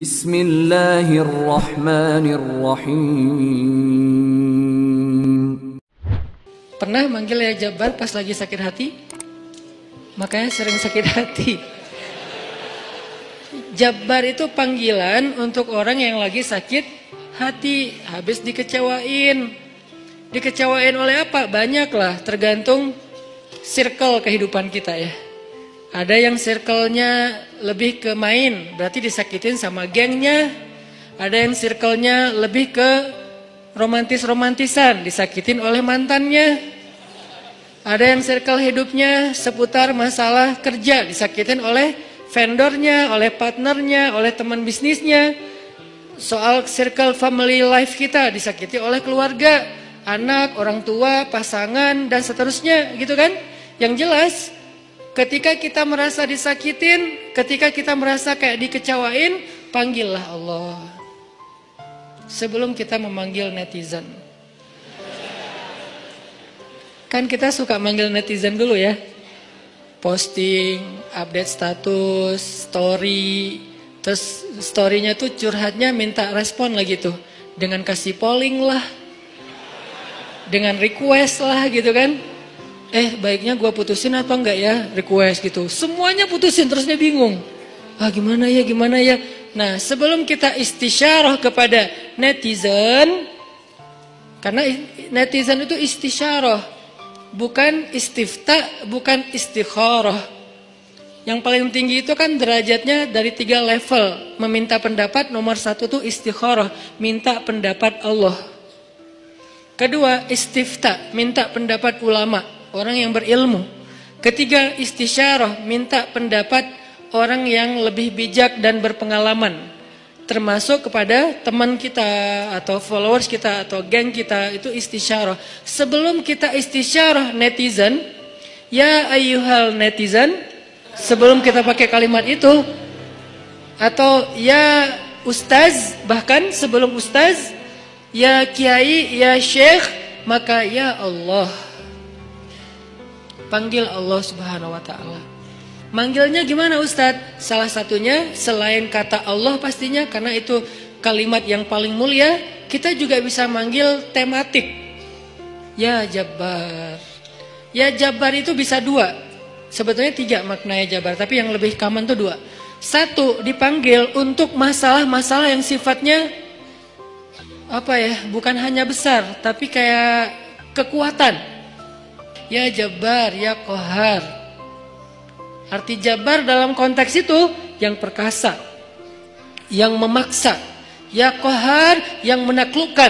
Bismillahirrahmanirrahim. Pernah manggil ya Jabbar pas lagi sakit hati? Makanya sering sakit hati. Jabbar itu panggilan untuk orang yang lagi sakit hati, habis dikecewain. Dikecewain oleh apa? Banyak lah, tergantung circle kehidupan kita ya. Ada yang circle-nya lebih ke main, berarti disakitin sama gengnya. Ada yang circle-nya lebih ke romantis-romantisan, disakitin oleh mantannya. Ada yang circle hidupnya seputar masalah kerja, disakitin oleh vendornya, oleh partnernya, oleh teman bisnisnya. Soal circle family life kita, disakiti oleh keluarga, anak, orang tua, pasangan, dan seterusnya gitu kan. Yang jelas, ketika kita merasa disakitin, ketika kita merasa kayak dikecewain, panggillah Allah. Sebelum kita memanggil netizen. Kan kita suka manggil netizen dulu ya. Posting, update status, story. Terus storynya tuh curhatnya minta respon lagi tuh. Dengan kasih polling lah. Dengan request lah gitu kan. Baiknya gue putusin atau enggak ya, request gitu. Semuanya putusin, terus dia bingung. Gimana ya. Nah, sebelum kita istisyarah kepada netizen, karena netizen itu istisyarah, bukan istifta, bukan istikharah. Yang paling tinggi itu kan derajatnya dari 3 level. Meminta pendapat, nomor 1 tuh istikharah, minta pendapat Allah. Kedua, istifta, minta pendapat ulama, orang yang berilmu. Ketiga, istisyarah, minta pendapat orang yang lebih bijak dan berpengalaman. Termasuk kepada teman kita atau followers kita atau geng kita, itu istisyarah. Sebelum kita istisyarah netizen, ya ayyuhal netizen, sebelum kita pakai kalimat itu, atau ya ustaz, bahkan sebelum ustaz, ya kiai, ya syekh, maka ya Allah. Panggil Allah Subhanahu wa ta'ala. Manggilnya gimana Ustadz? Salah satunya selain kata Allah pastinya, karena itu kalimat yang paling mulia, kita juga bisa manggil tematik. Ya Jabbar. Ya Jabbar itu bisa 2. Sebetulnya 3 maknanya Jabbar, tapi yang lebih common tuh 2. 1, dipanggil untuk masalah-masalah yang sifatnya bukan hanya besar, tapi kayak kekuatan. Ya Jabbar, ya Qahar. Arti Jabbar dalam konteks itu yang perkasa, yang memaksa. Ya Qahar, yang menaklukkan.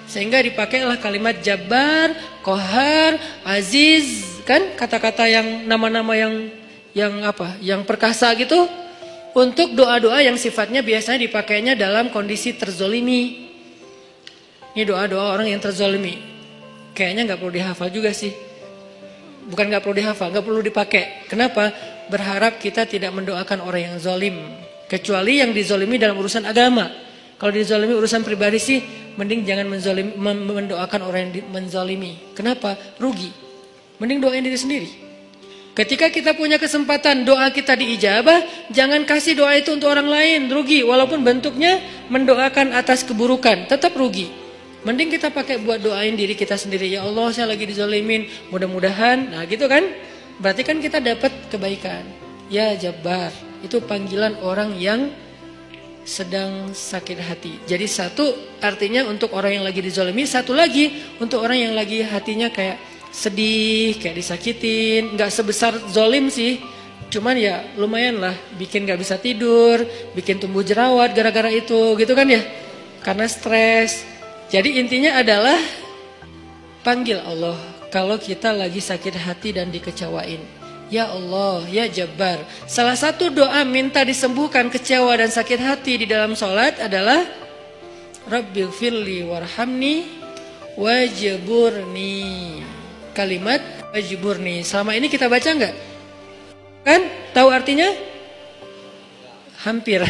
Sehingga dipakailah kalimat Jabbar, Qahar, Aziz, kan kata-kata yang nama-nama yang perkasa gitu, untuk doa-doa yang sifatnya biasanya dipakainya dalam kondisi terzolimi. Ini doa-doa orang yang terzolimi. Kayaknya nggak perlu dihafal juga sih. Bukan nggak perlu dihafal, nggak perlu dipakai. Kenapa? Berharap kita tidak mendoakan orang yang zalim, kecuali yang dizolimi dalam urusan agama. Kalau dizolimi urusan pribadi sih, mending jangan mendoakan orang yang menzalimi. Kenapa? Rugi. Mending doain diri sendiri. Ketika kita punya kesempatan doa kita diijabah, jangan kasih doa itu untuk orang lain, rugi. Walaupun bentuknya mendoakan atas keburukan, tetap rugi. Mending kita pakai buat doain diri kita sendiri. Ya Allah, saya lagi dizalimin, mudah-mudahan. Nah gitu kan, berarti kan kita dapat kebaikan. Ya Jabbar, itu panggilan orang yang sedang sakit hati. Jadi 1 artinya untuk orang yang lagi dizalimi, 1 lagi untuk orang yang lagi hatinya kayak sedih, kayak disakitin. Gak sebesar zalim sih, cuman ya lumayan lah, bikin gak bisa tidur, bikin tumbuh jerawat gara-gara itu, gitu kan ya, karena stres. Jadi intinya adalah panggil Allah kalau kita lagi sakit hati dan dikecewain. Ya Allah, ya Jabbar. Salah satu doa minta disembuhkan kecewa dan sakit hati di dalam sholat adalah Rabbighfirli warhamni wajburni. Kalimat wajburni. Selama ini kita baca enggak? Kan? Tahu artinya? Hampir.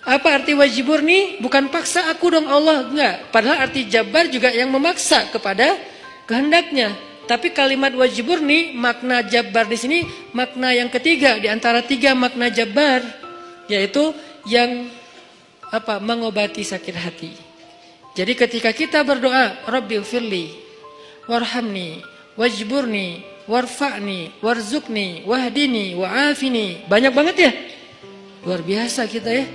Apa arti wajburni? Bukan paksa aku dong Allah, enggak. Padahal arti Jabbar juga yang memaksa kepada kehendaknya. Tapi kalimat wajburni, makna Jabbar di sini makna yang ketiga di antara 3 makna Jabbar, yaitu yang mengobati sakit hati. Jadi ketika kita berdoa, Rabbighfirli warhamni wajburni warfa'ni warzuqni wahdini wa'afini. Banyak banget ya. Luar biasa kita ya.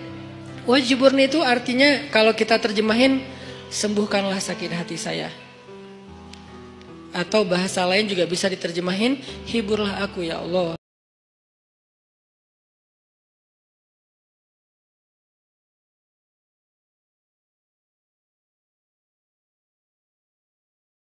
Wajburni itu artinya kalau kita terjemahin, sembuhkanlah sakit hati saya. Atau bahasa lain juga bisa diterjemahin, hiburlah aku ya Allah.